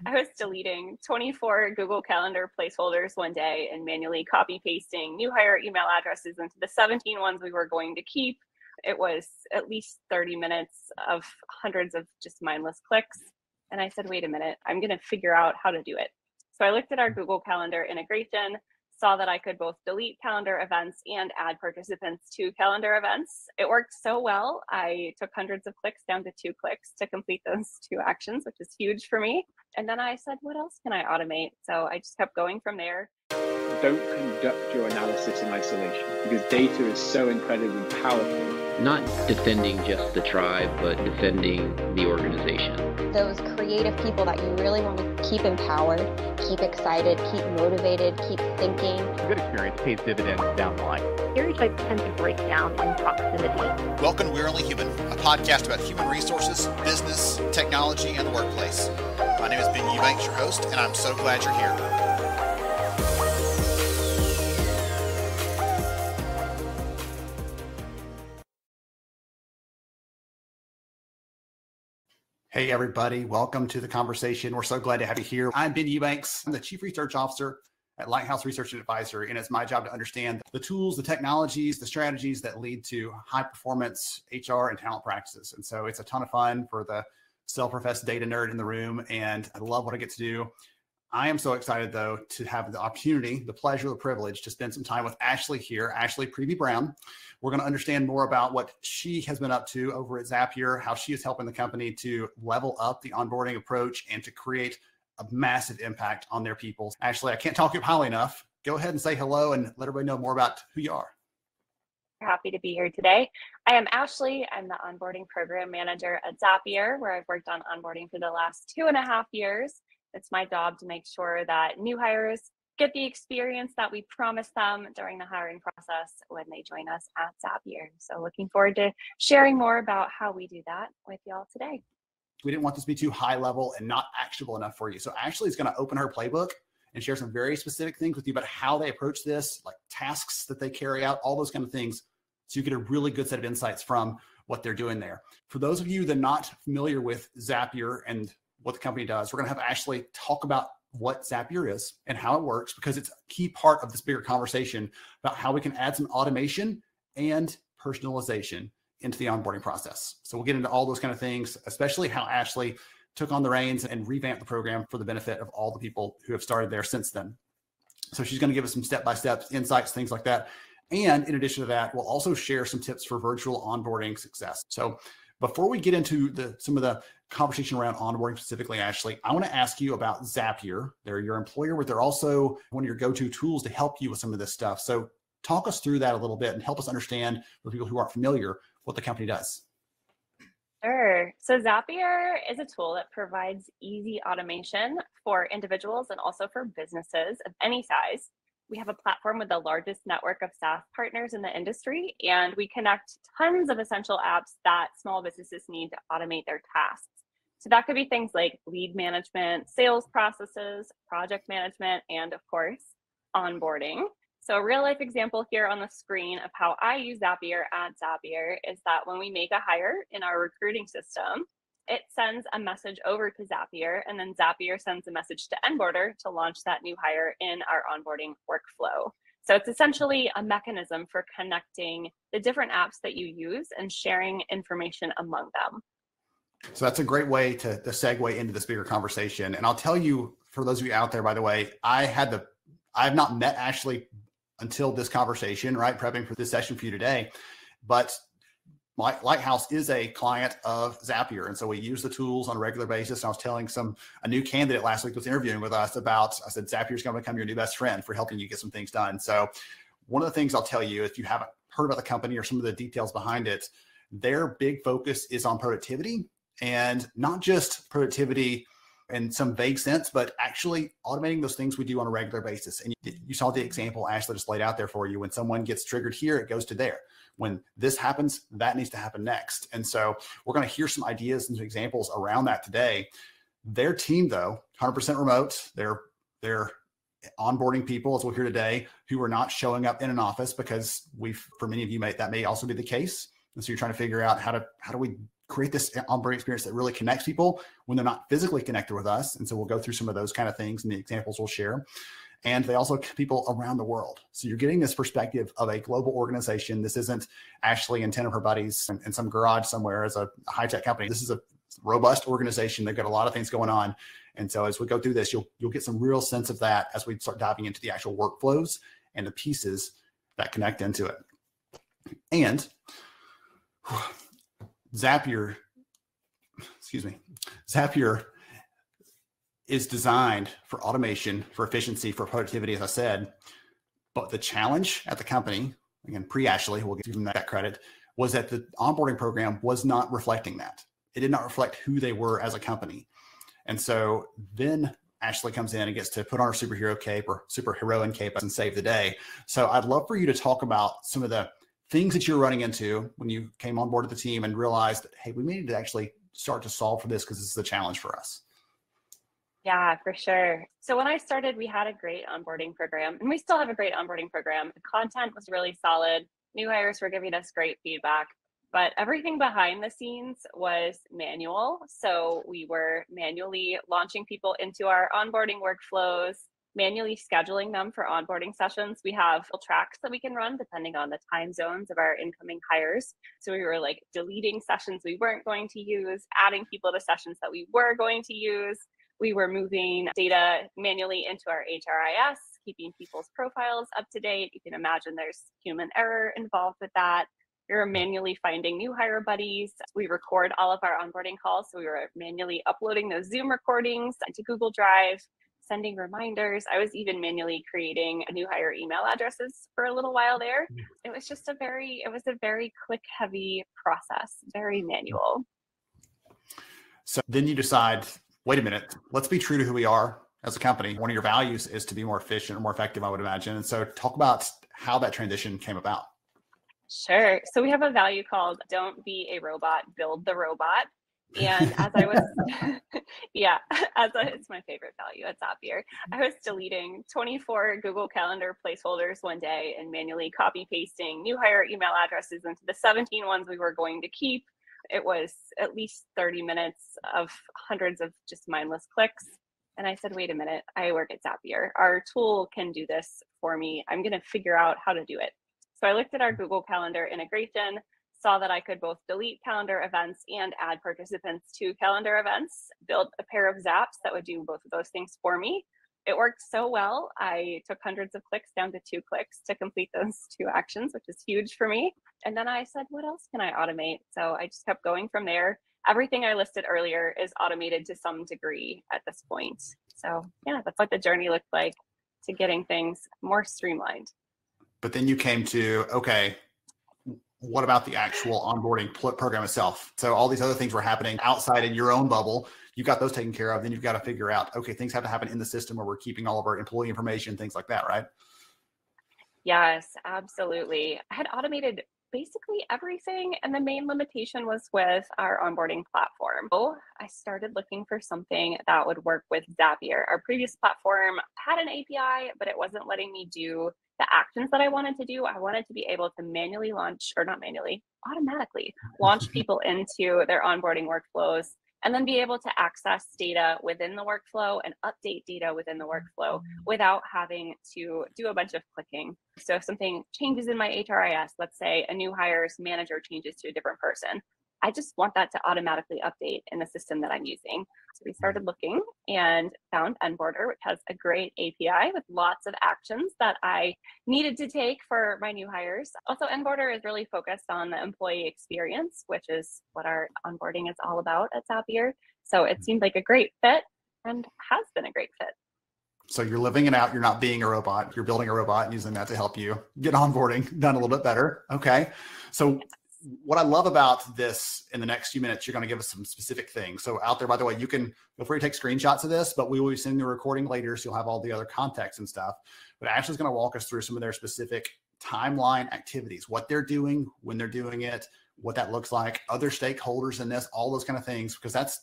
I was deleting 24 Google Calendar placeholders one day and manually copy pasting new hire email addresses into the 17 ones we were going to keep. It was at least 30 minutes of hundreds of just mindless clicks. And I said, wait a minute, I'm going to figure out how to do it. So I looked at our Google Calendar integration, saw that I could both delete calendar events and add participants to calendar events. It worked so well. I took hundreds of clicks down to 2 clicks to complete those 2 actions, which is huge for me. And then I said, what else can I automate? So I just kept going from there. Don't conduct your analysis in isolation because data is so incredibly powerful. Not defending just the tribe, but defending the organization. Those creative people that you really want to keep empowered, keep excited, keep motivated, keep thinking. A good experience pays dividends down the line. Stereotypes tend to break down in proximity. Welcome to We're Only Human, a podcast about human resources, business, technology, and the workplace. My name is Ben Eubanks, your host, and I'm so glad you're here. Hey, everybody. Welcome to the conversation. We're so glad to have you here. I'm Ben Eubanks. I'm the Chief Research Officer at Lighthouse Research and Advisory, and it's my job to understand the tools, the technologies, the strategies that lead to high-performance HR and talent practices. And so it's a ton of fun for the self-professed data nerd in the room, and I love what I get to do. I am so excited, though, to have the opportunity, the pleasure, the privilege to spend some time with Ashley here, Ashley Priebe Brown. We're going to understand more about what she has been up to over at Zapier, how she is helping the company to level up the onboarding approach and to create a massive impact on their people. Ashley, I can't talk you up highly enough. Go ahead and say hello and let everybody know more about who you are. Happy to be here today. I am Ashley. I'm the onboarding program manager at Zapier, where I've worked on onboarding for the last 2.5 years. It's my job to make sure that new hires get the experience that we promise them during the hiring process when they join us at Zapier. So looking forward to sharing more about how we do that with y'all today. We didn't want this to be too high level and not actionable enough for you. So Ashley is going to open her playbook and share some very specific things with you about how they approach this, like tasks that they carry out, all those kind of things. So you get a really good set of insights from what they're doing there. For those of you that are not familiar with Zapier and what the company does, we're going to have Ashley talk about what Zapier is and how it works, because it's a key part of this bigger conversation about how we can add some automation and personalization into the onboarding process. So we'll get into all those kind of things, especially how Ashley took on the reins and revamped the program for the benefit of all the people who have started there since then. So she's going to give us some step-by-step insights, things like that. And in addition to that, we'll also share some tips for virtual onboarding success. So before we get into some of the conversation around onboarding specifically, Ashley, I want to ask you about Zapier. They're your employer, but they're also one of your go-to tools to help you with some of this stuff. So talk us through that a little bit and help us understand, for people who aren't familiar, what the company does. Sure. So Zapier is a tool that provides easy automation for individuals and also for businesses of any size. We have a platform with the largest network of SaaS partners in the industry, and we connect tons of essential apps that small businesses need to automate their tasks. So that could be things like lead management, sales processes, project management, and of course, onboarding. So a real life example here on the screen of how I use Zapier at Zapier is that when we make a hire in our recruiting system, it sends a message over to Zapier, and then Zapier sends a message to Onboarder to launch that new hire in our onboarding workflow. So it's essentially a mechanism for connecting the different apps that you use and sharing information among them. So that's a great way to segue into this bigger conversation. And I'll tell you, for those of you out there, by the way, I have not met Ashley until this conversation, right? Prepping for this session for you today. But Lighthouse is a client of Zapier. And so we use the tools on a regular basis. And I was telling a new candidate last week was interviewing with us I said, Zapier is going to become your new best friend for helping you get some things done. So one of the things I'll tell you, if you haven't heard about the company or some of the details behind it, their big focus is on productivity, and not just productivity in some vague sense, but actually automating those things we do on a regular basis. And you saw the example Ashley just laid out there for you. When someone gets triggered here, it goes to there. When this happens, that needs to happen next. And so we're going to hear some ideas and some examples around that today. Their team, though, 100% remote. They're onboarding people, as we'll hear today, who are not showing up in an office, because for many of you, that may also be the case. And so you're trying to figure out how do we create this onboarding experience that really connects people when they're not physically connected with us. And so we'll go through some of those kind of things and the examples we'll share. And they also people around the world. So you're getting this perspective of a global organization. This isn't Ashley and 10 of her buddies in some garage somewhere as a high-tech company. This is a robust organization. They've got a lot of things going on. And so as we go through this, you'll get some real sense of that as we start diving into the actual workflows and the pieces that connect into it. And Zapier is designed for automation, for efficiency, for productivity, as I said. But the challenge at the company, again, pre-Ashley, we'll give them that credit, was that the onboarding program was not reflecting that. It did not reflect who they were as a company. And so then Ashley comes in and gets to put on her superhero cape or superheroine cape and save the day. So I'd love for you to talk about some of the things that you're running into when you came on board with the team and realized that, hey, we need to actually start to solve for this because this is a challenge for us. Yeah, for sure. So when I started, we had a great onboarding program, and we still have a great onboarding program. The content was really solid. New hires were giving us great feedback, but everything behind the scenes was manual. So we were manually launching people into our onboarding workflows, manually scheduling them for onboarding sessions. We have tracks that we can run depending on the time zones of our incoming hires. So we were like deleting sessions we weren't going to use, adding people to sessions that we were going to use. We were moving data manually into our HRIS, keeping people's profiles up to date. You can imagine there's human error involved with that. We were manually finding new hire buddies. We record all of our onboarding calls. So we were manually uploading those Zoom recordings into Google Drive, sending reminders. I was even manually creating new hire email addresses for a little while there. It was just a very click heavy process, very manual. So then you decide, wait a minute, let's be true to who we are as a company. One of your values is to be more efficient or more effective, I would imagine. And so talk about how that transition came about. Sure. So we have a value called don't be a robot, build the robot. And as I was, it's my favorite value at Zapier. I was deleting 24 Google Calendar placeholders one day and manually copy pasting new hire email addresses into the 17 ones we were going to keep. It was at least 30 minutes of hundreds of just mindless clicks. And I said, wait a minute, I work at Zapier. Our tool can do this for me. I'm going to figure out how to do it. So I looked at our Google Calendar integration, saw that I could both delete calendar events and add participants to calendar events, built a pair of Zaps that would do both of those things for me. It worked so well, I took hundreds of clicks down to 2 clicks to complete those 2 actions, which is huge for me. And then I said, what else can I automate? So I just kept going from there. Everything I listed earlier is automated to some degree at this point. So yeah, that's what the journey looked like to getting things more streamlined. But then you came to, okay, what about the actual onboarding program itself? So all these other things were happening outside in your own bubble. You got those taken care of. Then you've got to figure out, okay, things have to happen in the system where we're keeping all of our employee information, things like that, right? Yes, absolutely. I had automated basically everything. And the main limitation was with our onboarding platform. So I started looking for something that would work with Zapier. Our previous platform had an API, but it wasn't letting me do the actions that I wanted to do. I wanted to be able to automatically launch people into their onboarding workflows, and then be able to access data within the workflow and update data within the workflow without having to do a bunch of clicking. So if something changes in my HRIS, let's say a new hire's manager changes to a different person, I just want that to automatically update in the system that I'm using. So we started looking and found Onboarder, which has a great API with lots of actions that I needed to take for my new hires. Also, Onboarder is really focused on the employee experience, which is what our onboarding is all about at Zapier. So it seemed like a great fit and has been a great fit. So you're living it out. You're not being a robot. You're building a robot and using that to help you get onboarding done a little bit better. Okay. So what I love about this, in the next few minutes, you're going to give us some specific things. So out there, by the way, you can feel free to take screenshots of this, but we will be sending the recording later, so you'll have all the other context and stuff. But Ashley's going to walk us through some of their specific timeline activities, what they're doing, when they're doing it, what that looks like, other stakeholders in this, all those kind of things. Because that's,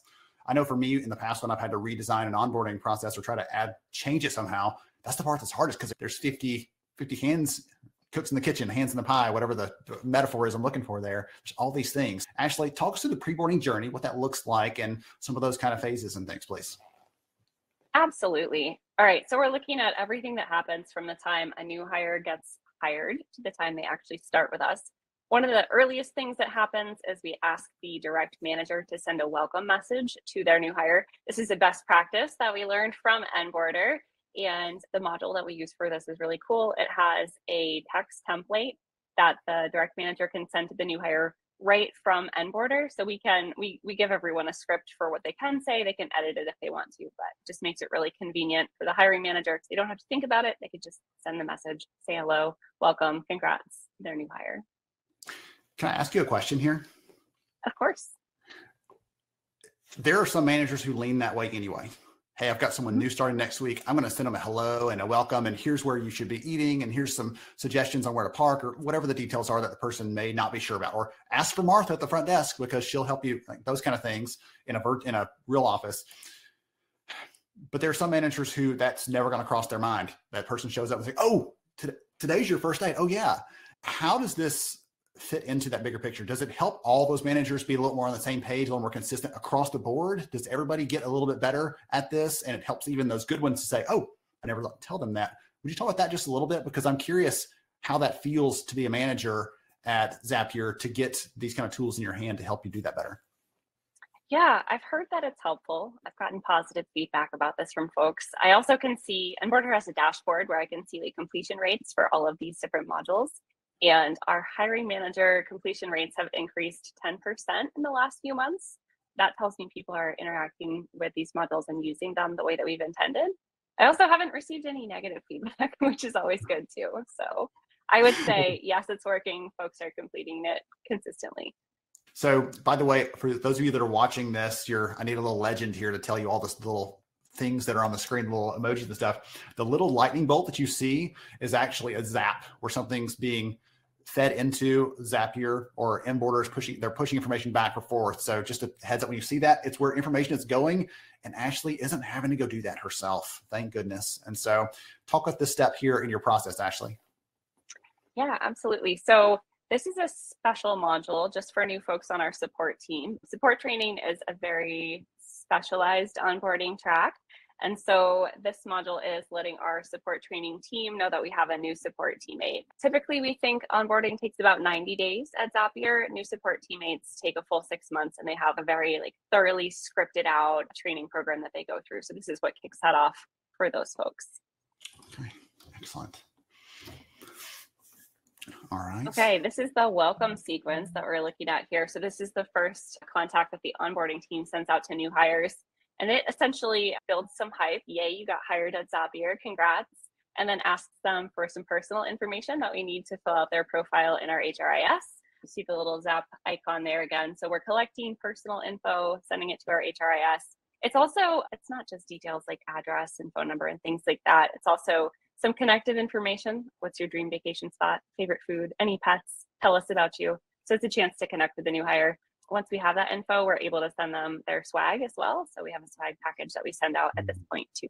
I know for me in the past when I've had to redesign an onboarding process or try to change it somehow, that's the part that's hardest because there's 50 hands cooks in the kitchen, hands in the pie, whatever the metaphor is I'm looking for there. There's all these things. Ashley, talk us through the pre-boarding journey, what that looks like, and some of those kind of phases and things, please. Absolutely. All right. So we're looking at everything that happens from the time a new hire gets hired to the time they actually start with us. One of the earliest things that happens is we ask the direct manager to send a welcome message to their new hire. This is a best practice that we learned from Onboarder, and the module that we use for this is really cool. It has a text template that the direct manager can send to the new hire right from Onboarder. So we give everyone a script for what they can say. They can edit it if they want to, but it just makes it really convenient for the hiring manager. So they don't have to think about it. They could just send the message, say hello, welcome, congrats, their new hire. Can I ask you a question here? Of course. There are some managers who lean that way anyway. Hey, I've got someone new starting next week. I'm going to send them a hello and a welcome, and here's where you should be eating, and here's some suggestions on where to park, or whatever the details are that the person may not be sure about. Or ask for Martha at the front desk because she'll help you, like those kind of things in a real office. But there are some managers who that's never going to cross their mind. That person shows up and say, oh, today's your first day. Oh, yeah. How does this fit into that bigger picture? Does it help all those managers be a little more on the same page, a little more consistent across the board? Does everybody get a little bit better at this? And it helps even those good ones to say, oh, I never tell them that. Would you talk about that just a little bit? Because I'm curious how that feels to be a manager at Zapier to get these kind of tools in your hand to help you do that better. Yeah, I've heard that it's helpful. I've gotten positive feedback about this from folks. I also can see, Onboarder has a dashboard where I can see the completion rates for all of these different modules. And our hiring manager completion rates have increased 10% in the last few months. That tells me people are interacting with these modules and using them the way that we've intended. I also haven't received any negative feedback, which is always good too. So I would say, yes, it's working. Folks are completing it consistently. So by the way, for those of you that are watching this, I need a little legend here to tell you all this little things that are on the screen, little emojis and stuff. The little lightning bolt that you see is actually a zap where something's being fed into Zapier, or Onboarder is they're pushing information back or forth. So just a heads up, when you see that, it's where information is going, and Ashley isn't having to go do that herself. Thank goodness. And so talk about this step here in your process, Ashley. Yeah, absolutely. So this is a special module just for new folks on our support team. Support training is a very specialized onboarding track. And so this module is letting our support training team know that we have a new support teammate. Typically, we think onboarding takes about 90 days at Zapier. New support teammates take a full 6 months, and they have a very thoroughly scripted out training program that they go through. So this is what kicks that off for those folks. Okay, excellent. All right. Okay, this is the welcome sequence that we're looking at here. So this is the first contact that the onboarding team sends out to new hires. And it essentially builds some hype. Yay, you got hired at Zapier, congrats. And then asks them for some personal information that we need to fill out their profile in our HRIS. You see the little Zap icon there again. So we're collecting personal info, sending it to our HRIS. It's not just details like address and phone number and things like that. It's also some connected information. What's your dream vacation spot, favorite food, any pets, tell us about you. So it's a chance to connect with the new hire. Once we have that info, we're able to send them their swag as well. So we have a swag package that we send out at this point too.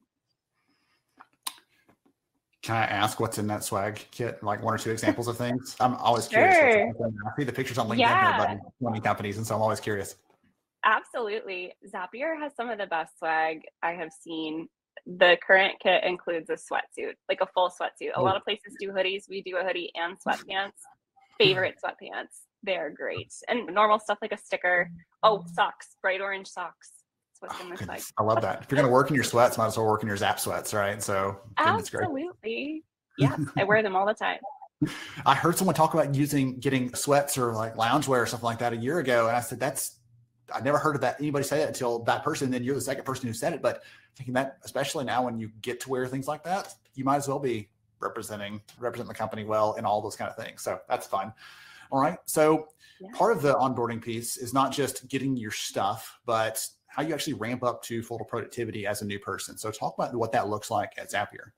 Can I ask what's in that swag kit? Like 1 or 2 examples of things? I'm always curious. I see the pictures on LinkedIn here about 20 companies, and so I'm always curious. Absolutely. Zapier has some of the best swag I have seen. The current kit includes a sweatsuit, like a full sweatsuit. A lot of places do hoodies. We do a hoodie and sweatpants. Favorite sweatpants. They're great. And normal stuff like a sticker. Oh, socks, bright orange socks. That's what's in this bag. I love that. If you're going to work in your sweats, might as well work in your Zap sweats, right? So absolutely. Yes, I wear them all the time. I heard someone talk about getting sweats or like loungewear or something like that a year ago. And I said, I never heard of that. Anybody say that until that person. And then you're the second person who said it. But thinking that, especially now when you get to wear things like that, you might as well be represent the company well and all those kind of things. So that's fun. All right. So part of the onboarding piece is not just getting your stuff, but how you actually ramp up to full productivity as a new person. So talk about what that looks like at Zapier.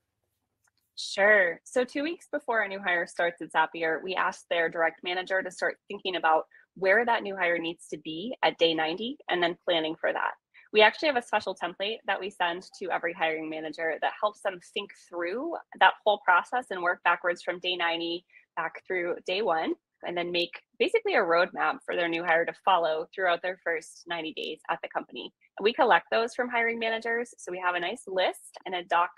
Sure. So 2 weeks before a new hire starts at Zapier, we ask their direct manager to start thinking about where that new hire needs to be at day 90 and then planning for that. We actually have a special template that we send to every hiring manager that helps them think through that whole process and work backwards from day 90 back through day one, and then make basically a roadmap for their new hire to follow throughout their first 90 days at the company. And we collect those from hiring managers. So we have a nice list and a doc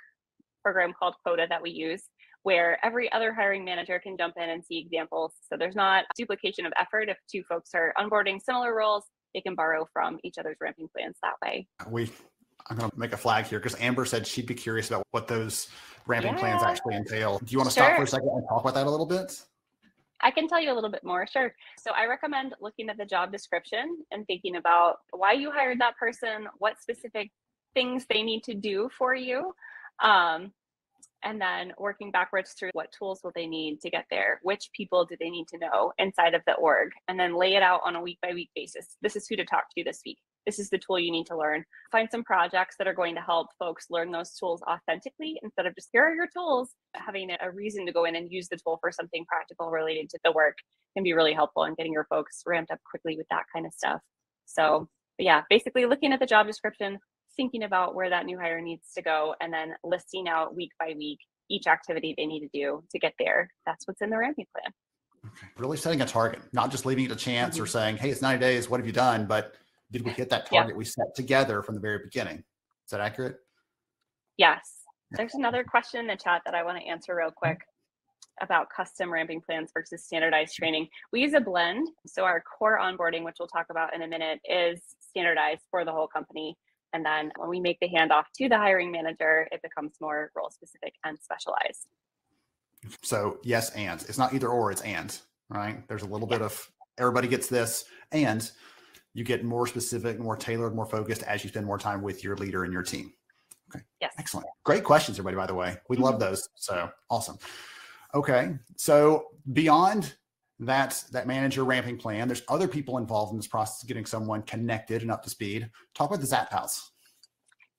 program called Quota that we use, where every other hiring manager can jump in and see examples. So there's not duplication of effort. If two folks are onboarding similar roles, they can borrow from each other's ramping plans that way. I'm going to make a flag here because Amber said she'd be curious about what those ramping plans actually entail. Do you want to stop for a second and talk about that a little bit? I can tell you a little bit more, sure. So I recommend looking at the job description and thinking about why you hired that person, what specific things they need to do for you, and then working backwards through what tools will they need to get there, which people do they need to know inside of the org, and then lay it out on a week-by-week basis. This is who to talk to this week. This is the tool you need to learn. Find some projects that are going to help folks learn those tools authentically instead of just, here are your tools. Having a reason to go in and use the tool for something practical related to the work can be really helpful in getting your folks ramped up quickly with that kind of stuff. So yeah, basically looking at the job description, thinking about where that new hire needs to go, and then listing out week by week each activity they need to do to get there. That's what's in the ramping plan. Okay. Really setting a target, not just leaving it to chance or saying, hey, it's 90 days. What have you done? But did we hit that target we set together from the very beginning? Is that accurate? Yes. There's another question in the chat that I want to answer real quick about custom ramping plans versus standardized training. We use a blend. So our core onboarding, which we'll talk about in a minute, is standardized for the whole company. And then when we make the handoff to the hiring manager, it becomes more role specific and specialized. So yes, and it's not either or, it's and, right? There's a little bit of everybody gets this, and you get more specific, more tailored, more focused as you spend more time with your leader and your team. Okay. Yes. Excellent. Great questions, everybody, by the way. We love those. So awesome. Okay. So beyond that manager ramping plan, there's other people involved in this process of getting someone connected and up to speed. Talk about the Zap Pals.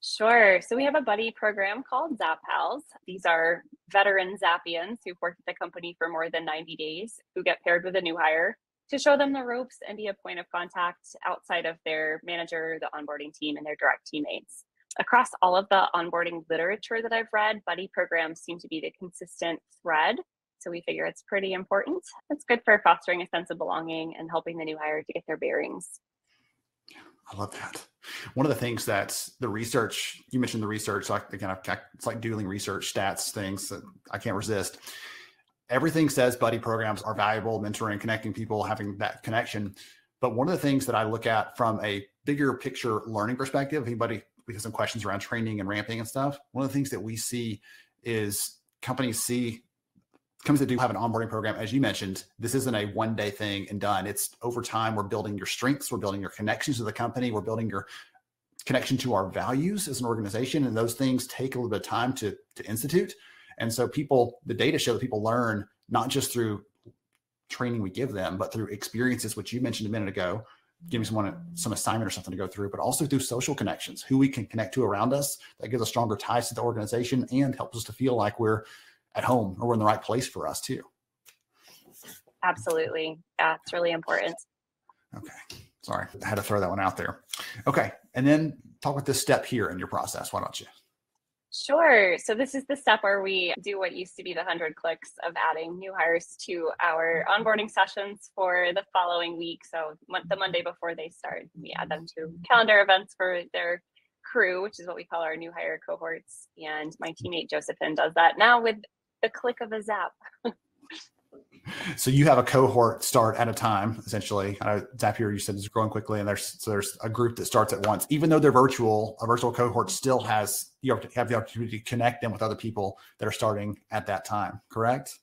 Sure. So we have a buddy program called Zap Pals. These are veteran Zapians who've worked at the company for more than 90 days who get paired with a new hire to show them the ropes and be a point of contact outside of their manager, the onboarding team, and their direct teammates. Across all of the onboarding literature that I've read, buddy programs seem to be the consistent thread. So we figure it's pretty important. It's good for fostering a sense of belonging and helping the new hire to get their bearings. I love that. One of the things that the research, you mentioned the research, so again, it's like doing research stats things that I can't resist. Everything says buddy programs are valuable, mentoring, connecting people, having that connection. But one of the things that I look at from a bigger picture learning perspective, if anybody has some questions around training and ramping and stuff, one of the things that we see is companies that do have an onboarding program, as you mentioned, this isn't a one-day thing and done. It's over time. We're building your strengths. We're building your connections to the company. We're building your connection to our values as an organization. And those things take a little bit of time to institute. And so the data show that people learn not just through training we give them, but through experiences, which you mentioned a minute ago, giving someone some assignment or something to go through, but also through social connections, who we can connect to around us. That gives us stronger ties to the organization and helps us to feel like we're at home or we're in the right place for us too. Absolutely. Yeah, it's really important. Okay. Sorry, I had to throw that one out there. Okay. And then talk about this step here in your process. Why don't you? Sure. So this is the step where we do what used to be the 100 clicks of adding new hires to our onboarding sessions for the following week. So the Monday before they start, we add them to calendar events for their crew, which is what we call our new hire cohorts. And my teammate Josephine does that now with the click of a zap. So you have a cohort start at a time, essentially. Zapier, you said, is growing quickly, and there's a group that starts at once. Even though they're virtual, a virtual cohort still has, you have the opportunity to connect them with other people that are starting at that time, correct?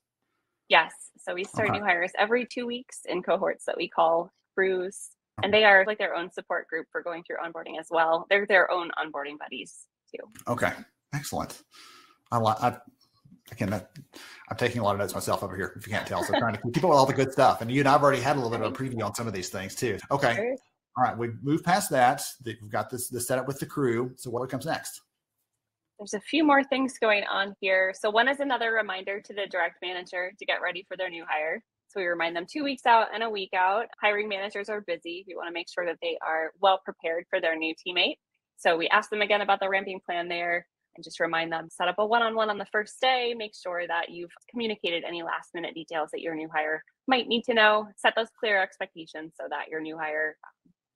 Yes. So we start new hires every 2 weeks in cohorts that we call crews. And they are like their own support group for going through onboarding as well. They're their own onboarding buddies too. Okay. Excellent. I'm taking a lot of notes myself over here, if you can't tell. So trying to keep people with all the good stuff. And you and I've already had a little bit of a preview on some of these things too. Okay. Sure. All right. We've moved past that. We've got this set up with the crew. So what comes next? There's a few more things going on here. So one is another reminder to the direct manager to get ready for their new hire. So we remind them 2 weeks out and a week out. Hiring managers are busy. We want to make sure that they are well prepared for their new teammate. So we ask them again about the ramping plan there. and just remind them, set up a one-on-one on the first day, make sure that you've communicated any last minute details that your new hire might need to know, set those clear expectations so that your new hire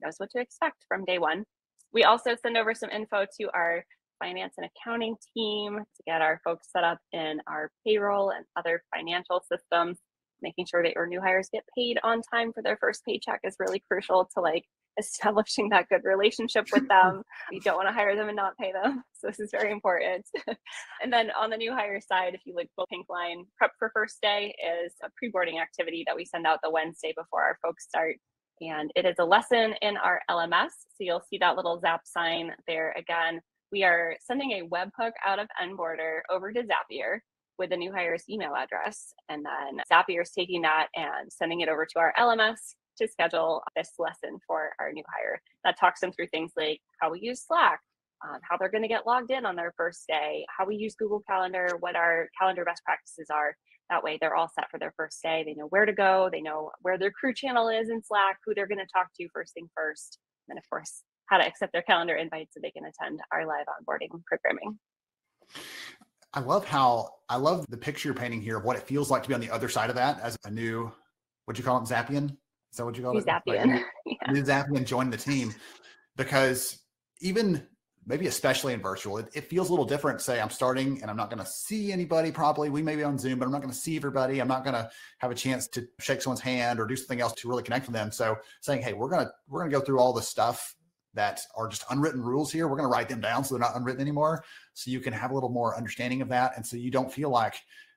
knows what to expect from day one. We also send over some info to our finance and accounting team to get our folks set up in our payroll and other financial systems. Making sure that your new hires get paid on time for their first paycheck is really crucial to like establishing that good relationship with them. You don't want to hire them and not pay them. So this is very important. And then on the new hire side, if you look at pink line, prep for first day is a pre-boarding activity that we send out the Wednesday before our folks start. And it is a lesson in our LMS. So you'll see that little Zap sign there again. We are sending a webhook out of Onboarder over to Zapier with the new hire's email address. And then Zapier is taking that and sending it over to our LMS to schedule this lesson for our new hire. That talks them through things like how we use Slack, how they're going to get logged in on their first day, how we use Google Calendar, what our calendar best practices are. That way they're all set for their first day. They know where to go. They know where their crew channel is in Slack, who they're going to talk to first thing first. And then of course, how to accept their calendar invite so they can attend our live onboarding programming. I love the picture you're painting here of what it feels like to be on the other side of that as a new, what'd you call it, Zappian? Is that what you call it? Zappian. Like, new Zappian joined the team, because even maybe especially in virtual, it feels a little different. Say I'm starting and I'm not going to see anybody probably. We may be on Zoom, but I'm not going to see everybody. I'm not going to have a chance to shake someone's hand or do something else to really connect with them. So saying, hey, we're going to go through all the stuff that are just unwritten rules here. We're going to write them down so they're not unwritten anymore. So you can have a little more understanding of that. And so you don't feel like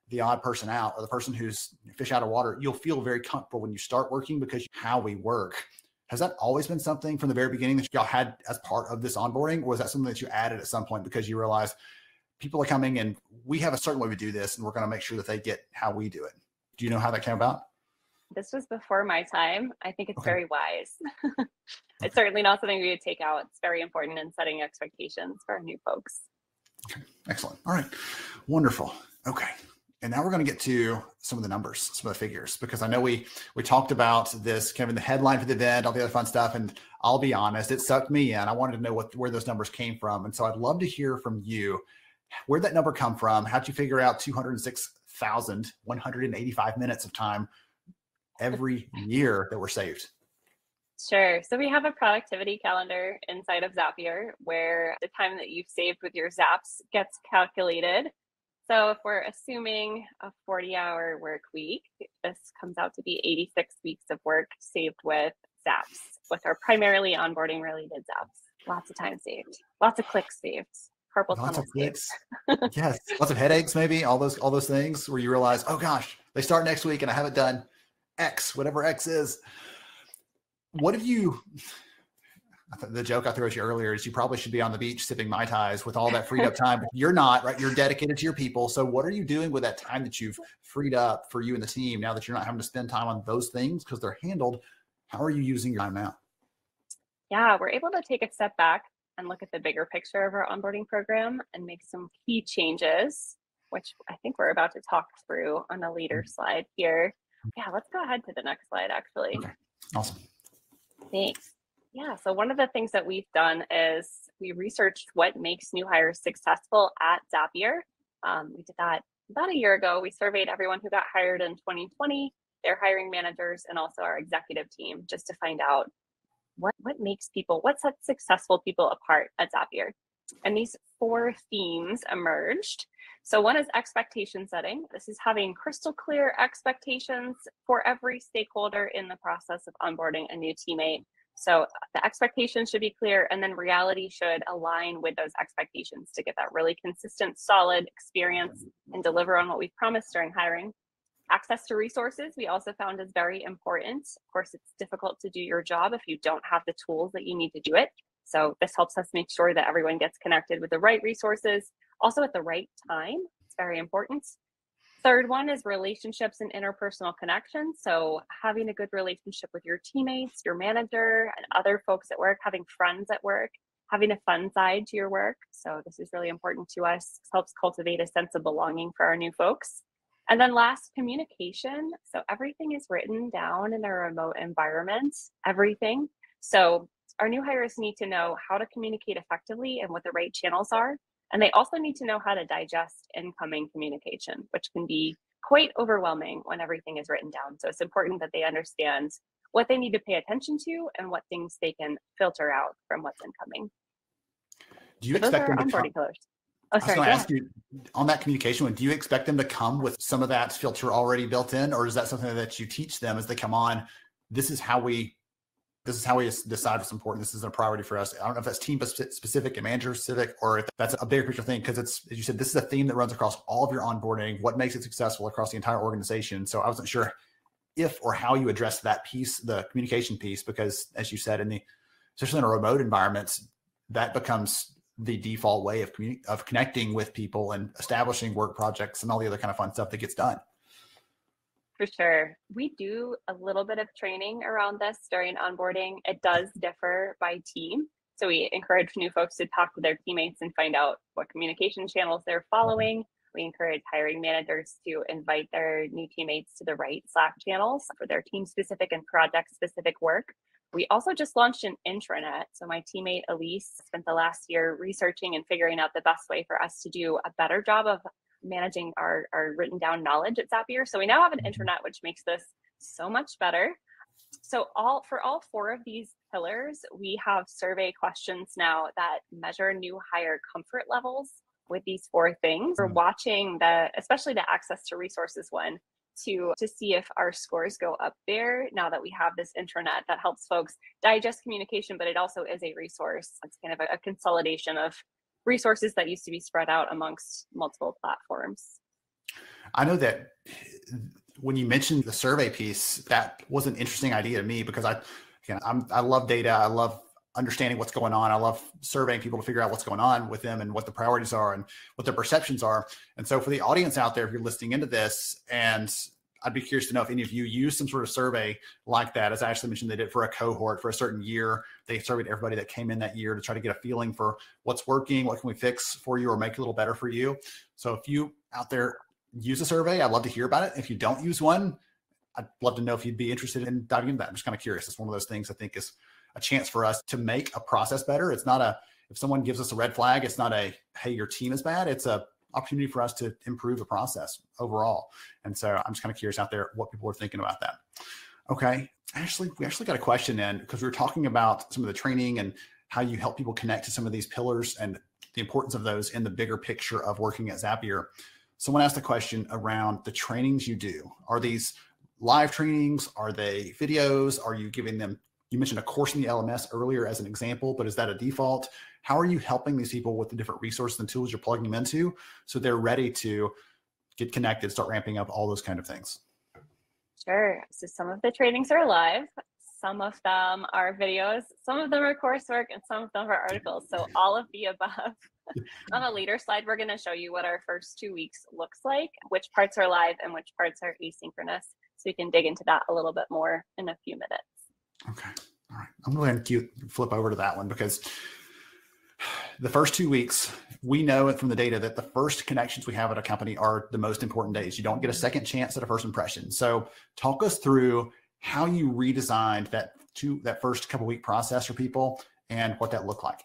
the odd person out or the person who's fish out of water. You'll feel very comfortable when you start working because how we work. Has that always been something from the very beginning that y'all had as part of this onboarding? Or was that something that you added at some point because you realized people are coming and we have a certain way we do this and we're going to make sure that they get how we do it? Do you know how that came about? This was before my time. I think it's very wise. It's certainly not something we would take out. It's very important in setting expectations for our new folks. Okay, excellent. All right, wonderful. Okay, and now we're going to get to some of the numbers, some of the figures, because I know we talked about this kind of in the headline for the event, all the other fun stuff, and I'll be honest, it sucked me in. I wanted to know where those numbers came from, and so I'd love to hear from you. Where'd that number come from? How'd you figure out 206,185 minutes of time every year that were saved? Sure. So we have a productivity calendar inside of Zapier where the time that you've saved with your Zaps gets calculated. So if we're assuming a 40-hour work week, this comes out to be 86 weeks of work saved with Zaps, with our primarily onboarding related Zaps. Lots of time saved, lots of clicks saved, carpal tunnel saved. Yes, lots of headaches, maybe all those things where you realize, oh gosh, they start next week and I haven't done X, whatever X is. What have you, the joke I threw at you earlier is you probably should be on the beach sipping Mai Tais with all that freed up time, but you're not, right? You're dedicated to your people. So what are you doing with that time that you've freed up for you and the team now that you're not having to spend time on those things because they're handled? How are you using your time now? Yeah, we're able to take a step back and look at the bigger picture of our onboarding program and make some key changes, which I think we're about to talk through on a later slide here. Yeah, let's go ahead to the next slide, actually. Okay. Awesome. Thanks. Yeah, so one of the things that we've done is we researched what makes new hires successful at Zapier. We did that about a year ago. We surveyed everyone who got hired in 2020, their hiring managers, and also our executive team, just to find out what sets successful people apart at Zapier. And these 4 themes emerged. So one is expectation setting. This is having crystal clear expectations for every stakeholder in the process of onboarding a new teammate. So the expectations should be clear, and then reality should align with those expectations to get that really consistent, solid experience and deliver on what we've promised during hiring. Access to resources, we also found is very important. Of course, it's difficult to do your job if you don't have the tools that you need to do it. So this helps us make sure that everyone gets connected with the right resources, also at the right time. It's very important. Third one is relationships and interpersonal connections. So having a good relationship with your teammates, your manager, and other folks at work, having friends at work, having a fun side to your work. So this is really important to us. This helps cultivate a sense of belonging for our new folks. And then last, communication. So everything is written down in a remote environment, everything. So our new hires need to know how to communicate effectively and what the right channels are. And they also need to know how to digest incoming communication, which can be quite overwhelming when everything is written down. So it's important that they understand what they need to pay attention to and what things they can filter out from what's incoming. Do you expect them to come? Pillars. I was going to ask you on that communication one, do you expect them to come with some of that filter already built in, or is that something that you teach them as they come on? This is how we decide what's important. This is a priority for us. I don't know if that's team specific and manager specific, or if that's a bigger picture thing, because it's, as you said, this is a theme that runs across all of your onboarding, what makes it successful across the entire organization. So I wasn't sure if or how you address that piece, the communication piece, because as you said, especially in a remote environments, that becomes the default way of connecting with people and establishing work projects and all the other kind of fun stuff that gets done. For sure. We do a little bit of training around this during onboarding. It does differ by team. So we encourage new folks to talk to their teammates and find out what communication channels they're following. We encourage hiring managers to invite their new teammates to the right Slack channels for their team-specific and project-specific work. We also just launched an intranet. So my teammate Elise spent the last year researching and figuring out the best way for us to do a better job of managing our written down knowledge at Zapier. So we now have an intranet, which makes this so much better. So for all 4 of these pillars, we have survey questions now that measure new hire comfort levels with these 4 things. We're watching especially the access to resources one, to see if our scores go up there now that we have this intranet that helps folks digest communication, but it also is a resource. It's kind of a consolidation of resources that used to be spread out amongst multiple platforms. I know that when you mentioned the survey piece, that was an interesting idea to me, because I love data. I love understanding what's going on. I love surveying people to figure out what's going on with them and what the priorities are and what their perceptions are. And so for the audience out there, if you're listening into this, and I'd be curious to know if any of you use some sort of survey like that. As Ashley mentioned, they did for a cohort for a certain year. They surveyed everybody that came in that year to try to get a feeling for what's working, what can we fix for you or make it a little better for you. So if you out there use a survey, I'd love to hear about it. If you don't use one, I'd love to know if you'd be interested in diving into that. I'm just kind of curious. It's one of those things I think is a chance for us to make a process better. It's not if someone gives us a red flag, it's not hey, your team is bad. It's a opportunity for us to improve the process overall. And so I'm just kind of curious out there what people are thinking about that. Okay. Ashley, we actually got a question in, because we were talking about some of the training and how you help people connect to some of these pillars and the importance of those in the bigger picture of working at Zapier. Someone asked a question around the trainings you do. Are these live trainings? Are they videos? Are you giving them, you mentioned a course in the LMS earlier as an example, but is that a default? How are you helping these people with the different resources and tools you're plugging them into so they're ready to get connected, start ramping up, all those kind of things? Sure. So some of the trainings are live. Some of them are videos. Some of them are coursework, and some of them are articles. So all of the above. On a later slide, we're going to show you what our first 2 weeks looks like, which parts are live and which parts are asynchronous. So we can dig into that a little bit more in a few minutes. Okay. All right. I'm going to flip over to that one, because the first 2 weeks, we know from the data that the first connections we have at a company are the most important days. You don't get a second chance at a first impression. So talk us through how you redesigned that first couple week process for people and what that looked like.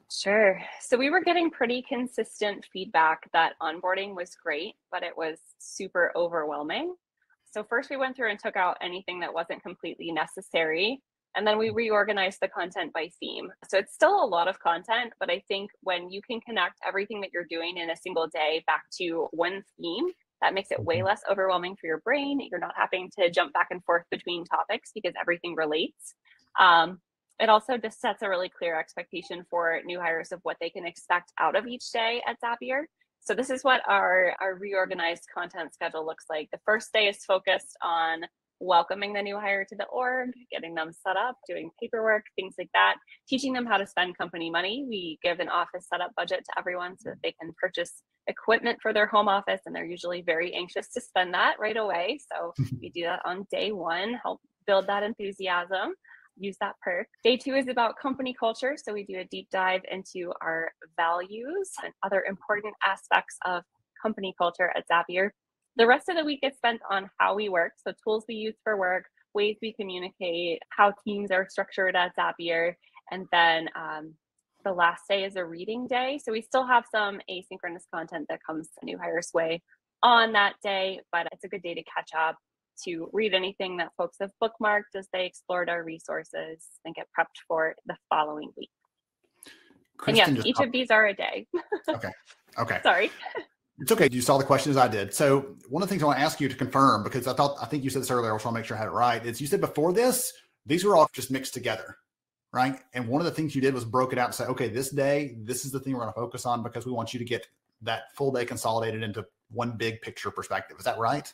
Sure. So we were getting pretty consistent feedback that onboarding was great, but it was super overwhelming. So first we went through and took out anything that wasn't completely necessary. And then we reorganized the content by theme. So it's still a lot of content, but I think when you can connect everything that you're doing in a single day back to one theme, that makes it way less overwhelming for your brain. You're not having to jump back and forth between topics because everything relates. It also just sets a really clear expectation for new hires of what they can expect out of each day at Zapier. So this is what our reorganized content schedule looks like. The first day is focused on welcoming the new hire to the org, getting them set up, doing paperwork, things like that, teaching them how to spend company money. We give an office setup budget to everyone so that they can purchase equipment for their home office, and they're usually very anxious to spend that right away. So we do that on day one, help build that enthusiasm, use that perk. Day two is about company culture. So we do a deep dive into our values and other important aspects of company culture at Zapier. The rest of the week is spent on how we work. So tools we use for work, ways we communicate, how teams are structured at Zapier, and then the last day is a reading day. So we still have some asynchronous content that comes the new hires' way on that day, but it's a good day to catch up, to read anything that folks have bookmarked as they explored our resources and get prepped for the following week. Kristen, and yes, each of these are a day. Okay. Sorry. It's okay. You saw the questions I did. So one of the things I want to ask you to confirm, because I think you said this earlier, I just want to make sure I had it right, is you said before this, these were all just mixed together, right? And one of the things you did was broke it out and say, okay, this day, this is the thing we're going to focus on because we want you to get that full day consolidated into one big picture perspective. Is that right?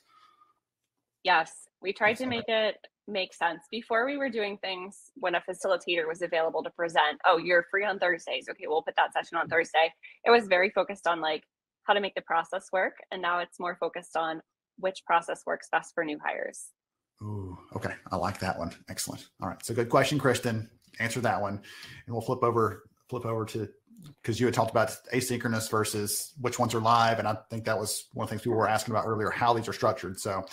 Yes, we tried to make it make sense. Before, we were doing things when a facilitator was available to present. Oh, you're free on Thursdays. Okay, we'll put that session on Thursday. It was very focused on like how to make the process work. And now it's more focused on which process works best for new hires. Ooh, okay. I like that one. Excellent. All right. So good question, Kristen. Answer that one. And we'll flip over to, because you had talked about asynchronous versus which ones are live. And I think that was one of the things people were asking about earlier, how these are structured. So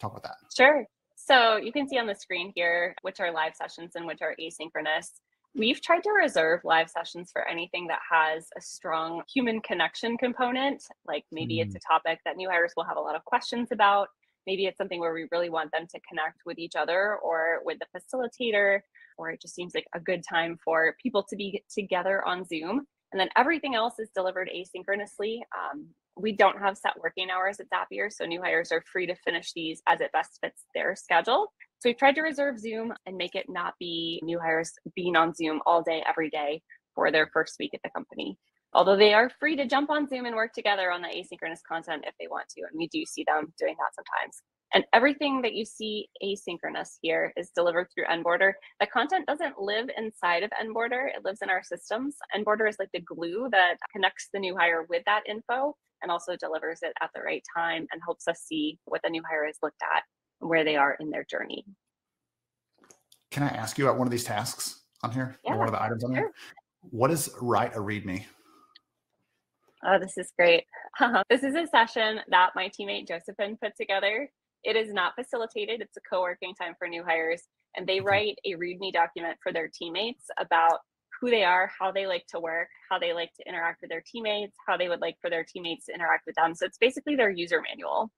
talk about that. Sure. So you can see on the screen here, which are live sessions and which are asynchronous. We've tried to reserve live sessions for anything that has a strong human connection component. Like maybe it's a topic that new hires will have a lot of questions about. Maybe it's something where we really want them to connect with each other or with the facilitator, or it just seems like a good time for people to be together on Zoom. And then everything else is delivered asynchronously. We don't have set working hours at Zapier, so new hires are free to finish these as it best fits their schedule. So we've tried to reserve Zoom and make it not be new hires being on Zoom all day, every day for their first week at the company. Although they are free to jump on Zoom and work together on the asynchronous content if they want to. And we do see them doing that sometimes. And everything that you see asynchronous here is delivered through Onboarder. The content doesn't live inside of Onboarder. It lives in our systems. Onboarder is like the glue that connects the new hire with that info and also delivers it at the right time and helps us see what the new hire has looked at and where they are in their journey. Can I ask you about one of these tasks on here? Yeah, or one of the items on here? What is write a README? Oh, this is great. This is a session that my teammate Josephine put together. It is not facilitated. It's a co-working time for new hires, and they write a README document for their teammates about who they are, how they like to work, how they like to interact with their teammates, how they would like for their teammates to interact with them. So it's basically their user manual.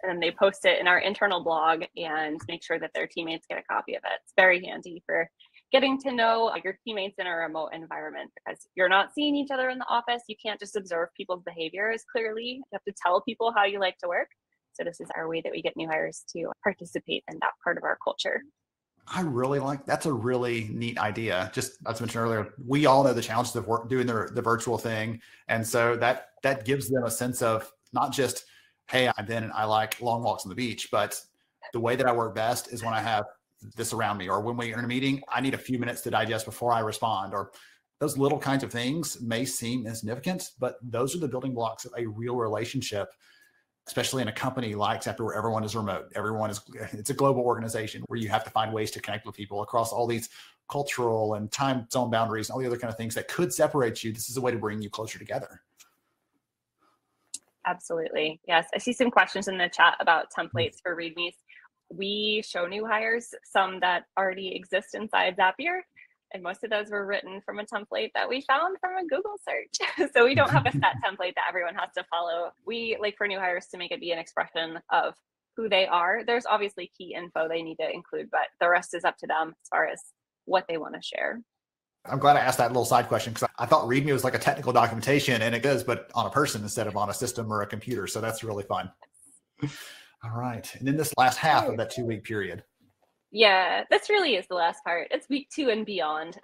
And they post it in our internal blog and make sure that their teammates get a copy of it. It's very handy for getting to know your teammates in a remote environment because you're not seeing each other in the office. You can't just observe people's behavior as clearly. You have to tell people how you like to work. So this is our way that we get new hires to participate in that part of our culture. I really like, that's a really neat idea. Just as I mentioned earlier, we all know the challenges of work doing the virtual thing. And so that gives them a sense of not just, hey, I like long walks on the beach, but the way that I work best is when I have this around me, or when we're in a meeting, I need a few minutes to digest before I respond, or those little kinds of things may seem insignificant, but those are the building blocks of a real relationship, especially in a company like Zapier where everyone is remote. It's a global organization where you have to find ways to connect with people across all these cultural and time zone boundaries and all the other kind of things that could separate you. This is a way to bring you closer together. Absolutely. Yes. I see some questions in the chat about templates for READMEs. We show new hires some that already exist inside Zapier, and most of those were written from a template that we found from a Google search. So we don't have a set template that everyone has to follow. We like for new hires to make it be an expression of who they are. There's obviously key info they need to include, but the rest is up to them as far as what they want to share. I'm glad I asked that little side question because I thought README was like a technical documentation, and it goes, but on a person instead of on a system or a computer. So that's really fun. All right. And then this last half of that 2-week period. Yeah, this really is the last part. It's week 2 and beyond.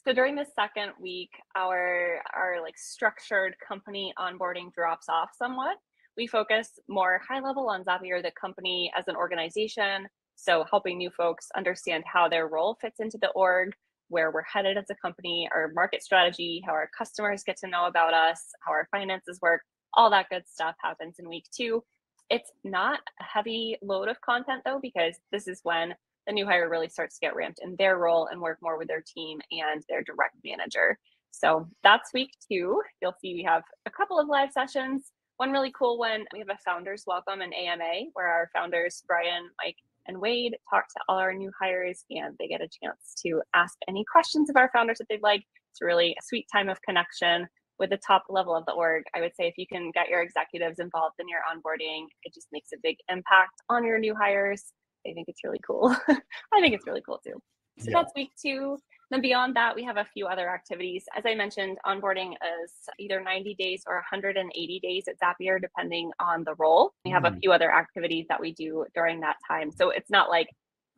So during the second week, our like structured company onboarding drops off somewhat. We focus more high level on Zapier, the company as an organization. So helping new folks understand how their role fits into the org, where we're headed as a company, our market strategy, how our customers get to know about us, how our finances work, all that good stuff happens in week 2. It's not a heavy load of content though, because this is when the new hire really starts to get ramped in their role and work more with their team and their direct manager. So that's week 2. You'll see we have a couple of live sessions. One really cool one, we have a founders welcome and AMA where our founders, Brian, Mike, and Wade talk to all our new hires and they get a chance to ask any questions of our founders that they'd like. It's really a sweet time of connection with the top level of the org. I would say if you can get your executives involved in your onboarding, it just makes a big impact on your new hires. I think it's really cool. I think it's really cool too. So that's week 2. Then beyond that, we have a few other activities. As I mentioned, onboarding is either 90 days or 180 days at Zapier, depending on the role. We have a few other activities that we do during that time. So it's not like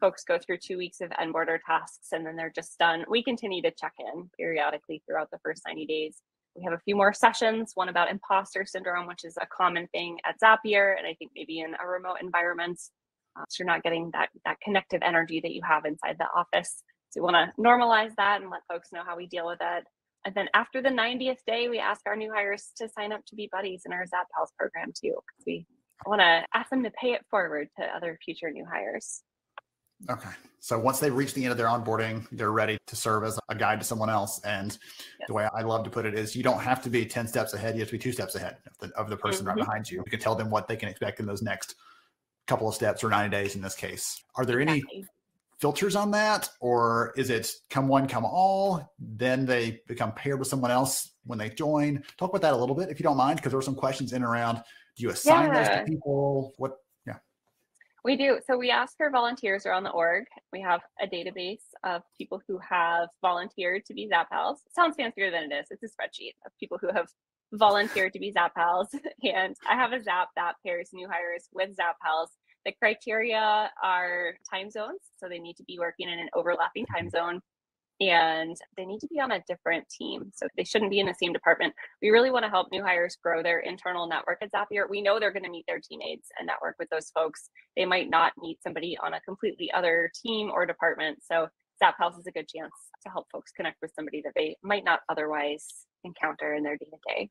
folks go through 2 weeks of onboarder tasks and then they're just done. We continue to check in periodically throughout the first 90 days. We have a few more sessions, one about imposter syndrome, which is a common thing at Zapier, and I think maybe in a remote environment, so you're not getting that connective energy that you have inside the office. So we want to normalize that and let folks know how we deal with it. And then after the 90th day, we ask our new hires to sign up to be buddies in our ZapPals program too, because we want to ask them to pay it forward to other future new hires. Okay. So once they reach the end of their onboarding, they're ready to serve as a guide to someone else. And the way I love to put it is you don't have to be 10 steps ahead. You have to be 2 steps ahead of the person right behind you. You can tell them what they can expect in those next couple of steps or 90 days in this case. Are there any filters on that, or is it come one, come all, then they become paired with someone else when they join? Talk about that a little bit, if you don't mind, because there were some questions in around, do you assign those to people? What? Yeah. We do. So we ask our volunteers around the org. We have a database of people who have volunteered to be ZapPals. It sounds fancier than it is. It's a spreadsheet of people who have volunteered to be ZapPals. And I have a Zap that pairs new hires with ZapPals. The criteria are time zones. So they need to be working in an overlapping time zone and they need to be on a different team. So they shouldn't be in the same department. We really want to help new hires grow their internal network at Zapier. We know they're going to meet their teammates and network with those folks. They might not meet somebody on a completely other team or department. So ZapHouse is a good chance to help folks connect with somebody that they might not otherwise encounter in their day-to-day.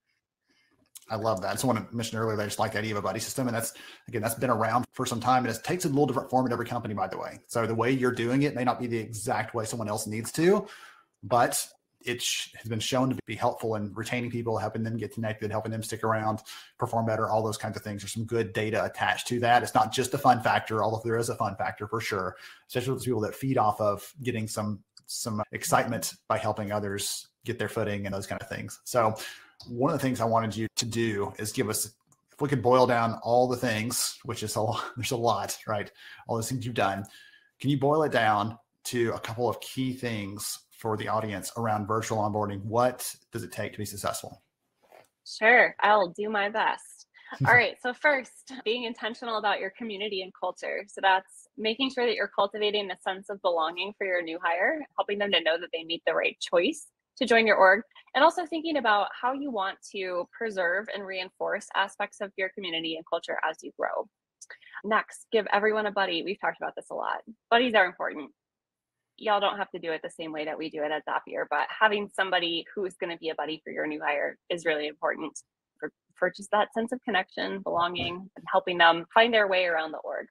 I love that. I just want to mention earlier that I just like the idea of a buddy system. And that's been around for some time. And it takes a little different form in every company, by the way. So the way you're doing it may not be the exact way someone else needs to, but it has been shown to be helpful in retaining people, helping them get connected, helping them stick around, perform better, all those kinds of things. There's some good data attached to that. It's not just a fun factor, although there is a fun factor for sure, especially with those people that feed off of getting some excitement by helping others get their footing and those kind of things. So one of the things I wanted you to do is give us, if we could boil down all the things, which is a lot, there's a lot, right? All those things you've done. Can you boil it down to a couple of key things for the audience around virtual onboarding? What does it take to be successful? Sure, I'll do my best. All right, so first, being intentional about your community and culture. So that's making sure that you're cultivating a sense of belonging for your new hire, helping them to know that they made the right choice to join your org, and also thinking about how you want to preserve and reinforce aspects of your community and culture as you grow. Next, give everyone a buddy. We've talked about this a lot. Buddies are important. Y'all don't have to do it the same way that we do it at Zapier, but having somebody who is going to be a buddy for your new hire is really important for just that sense of connection, belonging, and helping them find their way around the org.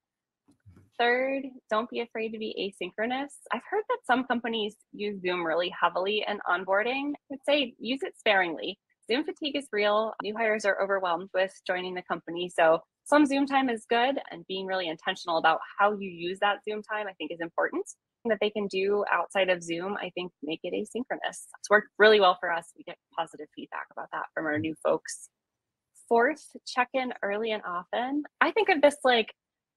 Third, don't be afraid to be asynchronous. I've heard that some companies use Zoom really heavily in onboarding. I would say use it sparingly. Zoom fatigue is real. New hires are overwhelmed with joining the company. So some Zoom time is good, and being really intentional about how you use that Zoom time, I think, is important. That they can do outside of Zoom, I think, make it asynchronous. It's worked really well for us. We get positive feedback about that from our new folks. Fourth, check in early and often. I think of this like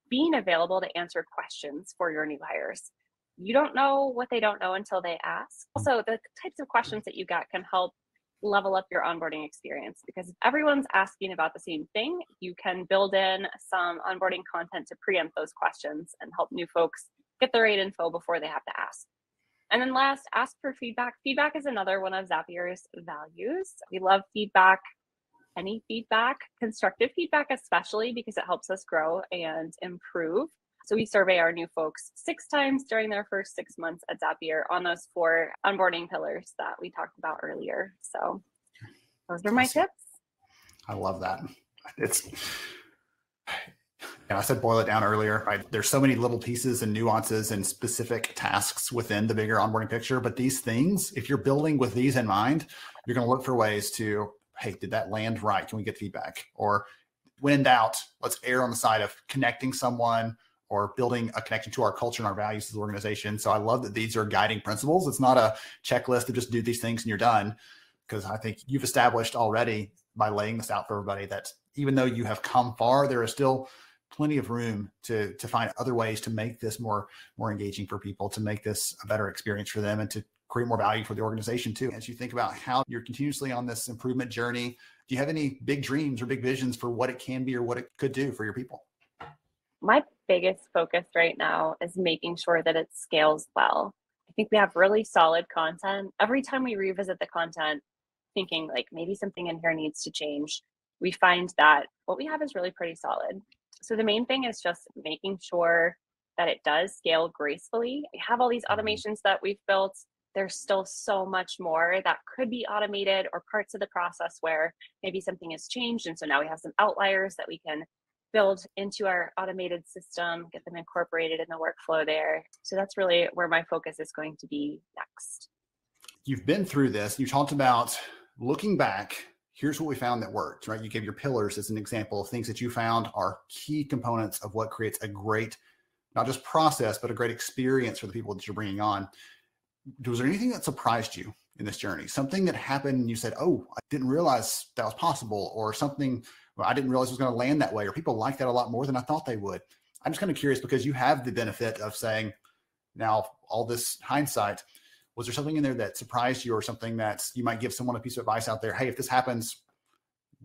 being available to answer questions for your new hires. You don't know what they don't know until they ask. Also, the types of questions that you get can help level up your onboarding experience, because if everyone's asking about the same thing, you can build in some onboarding content to preempt those questions and help new folks get the right info before they have to ask. And then last, ask for feedback. Feedback is another one of Zapier's values. We love feedback. Any feedback, constructive feedback especially, because it helps us grow and improve. So we survey our new folks 6 times during their first 6 months at Zapier on those 4 onboarding pillars that we talked about earlier. So those are my tips. I love that. I said boil it down earlier, right? There's so many little pieces and nuances and specific tasks within the bigger onboarding picture. But these things, if you're building with these in mind, you're going to look for ways to, hey, did that land right? Can we get feedback? Or when in doubt, let's err on the side of connecting someone or building a connection to our culture and our values as an organization. So I love that these are guiding principles. It's not a checklist of just do these things and you're done, because I think you've established already by laying this out for everybody that even though you have come far, there is still plenty of room to find other ways to make this more engaging for people, to make this a better experience for them, and to create more value for the organization too. As you think about how you're continuously on this improvement journey, do you have any big dreams or big visions for what it can be or what it could do for your people? My biggest focus right now is making sure that it scales well. I think we have really solid content. Every time we revisit the content, thinking like maybe something in here needs to change, we find that what we have is really pretty solid. So the main thing is just making sure that it does scale gracefully. We have all these automations that we've built. There's still so much more that could be automated, or parts of the process where maybe something has changed. And so now we have some outliers that we can build into our automated system, get them incorporated in the workflow there. So that's really where my focus is going to be next. You've been through this. You talked about looking back. Here's what we found that worked, right? You gave your pillars as an example of things that you found are key components of what creates a great, not just process, but a great experience for the people that you're bringing on. Was there anything that surprised you in this journey? Something that happened and you said, oh, I didn't realize that was possible, or something, well, I didn't realize it was going to land that way, or people like that a lot more than I thought they would. I'm just kind of curious because you have the benefit of saying now all this hindsight. Was there something in there that surprised you, or something that you might give someone a piece of advice out there? Hey, if this happens,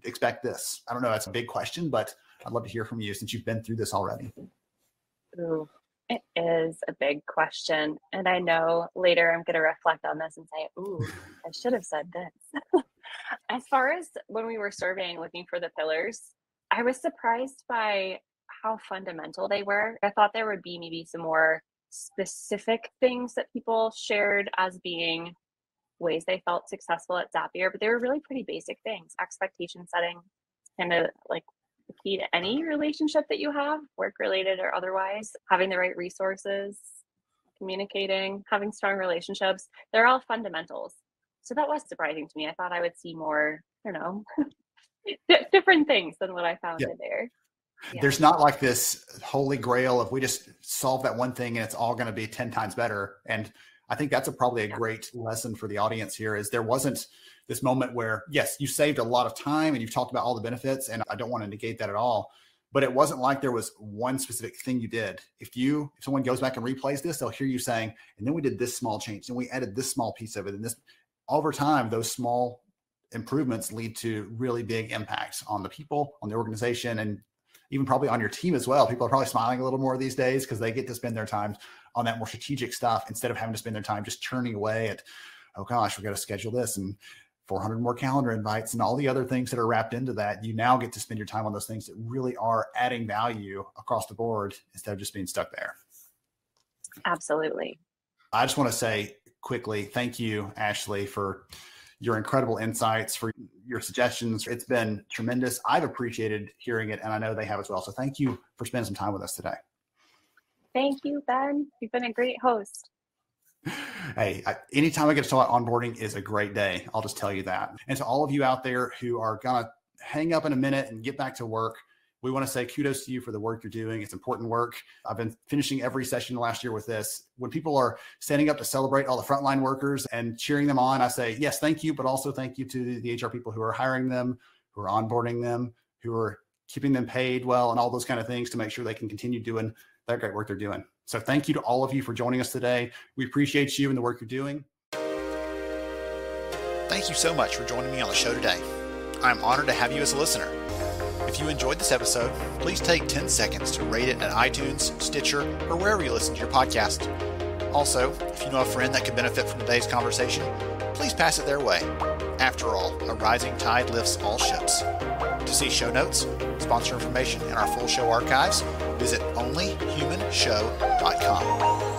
expect this. I don't know. That's a big question, but I'd love to hear from you since you've been through this already. Ooh, it is a big question. And I know later I'm going to reflect on this and say, ooh, I should have said this. As far as when we were surveying, looking for the pillars, I was surprised by how fundamental they were. I thought there would be maybe some more specific things that people shared as being ways they felt successful at Zapier, but they were really pretty basic things. Expectation setting, kind of like the key to any relationship that you have, work related or otherwise, having the right resources, communicating, having strong relationships. They're all fundamentals. So that was surprising to me. I thought I would see more, I don't know, different things than what I found in there. Yeah. There's not like this holy grail of we just solve that one thing and it's all going to be 10 times better. And I think that's probably a great lesson for the audience here is there wasn't this moment where, yes, you saved a lot of time and you've talked about all the benefits, and I don't want to negate that at all, but it wasn't like there was one specific thing you did. If someone goes back and replays this, they'll hear you saying, and then we did this small change and we added this small piece of it. And this, over time, those small improvements lead to really big impacts on the people, on the organization, and even probably on your team as well. People are probably smiling a little more these days because they get to spend their time on that more strategic stuff instead of having to spend their time just churning away at, oh gosh, we got to schedule this and 400 more calendar invites and all the other things that are wrapped into that. You now get to spend your time on those things that really are adding value across the board instead of just being stuck there. Absolutely. I just want to say quickly, thank you, Ashley, for your incredible insights, for your suggestions. It's been tremendous. I've appreciated hearing it, and I know they have as well. So thank you for spending some time with us today. Thank you, Ben. You've been a great host. Hey, anytime I get to talk about onboarding is a great day. I'll just tell you that. And to all of you out there who are going to hang up in a minute and get back to work, we want to say kudos to you for the work you're doing. It's important work. I've been finishing every session last year with this. When people are standing up to celebrate all the frontline workers and cheering them on, I say, yes, thank you, but also thank you to the HR people who are hiring them, who are onboarding them, who are keeping them paid well, and all those kind of things to make sure they can continue doing that great work they're doing. So thank you to all of you for joining us today. We appreciate you and the work you're doing. Thank you so much for joining me on the show today. I'm honored to have you as a listener. If you enjoyed this episode, please take 10 seconds to rate it at iTunes, Stitcher, or wherever you listen to your podcast. Also, if you know a friend that could benefit from today's conversation, please pass it their way. After all, a rising tide lifts all ships. To see show notes, sponsor information, and our full show archives, visit onlyhumanshow.com.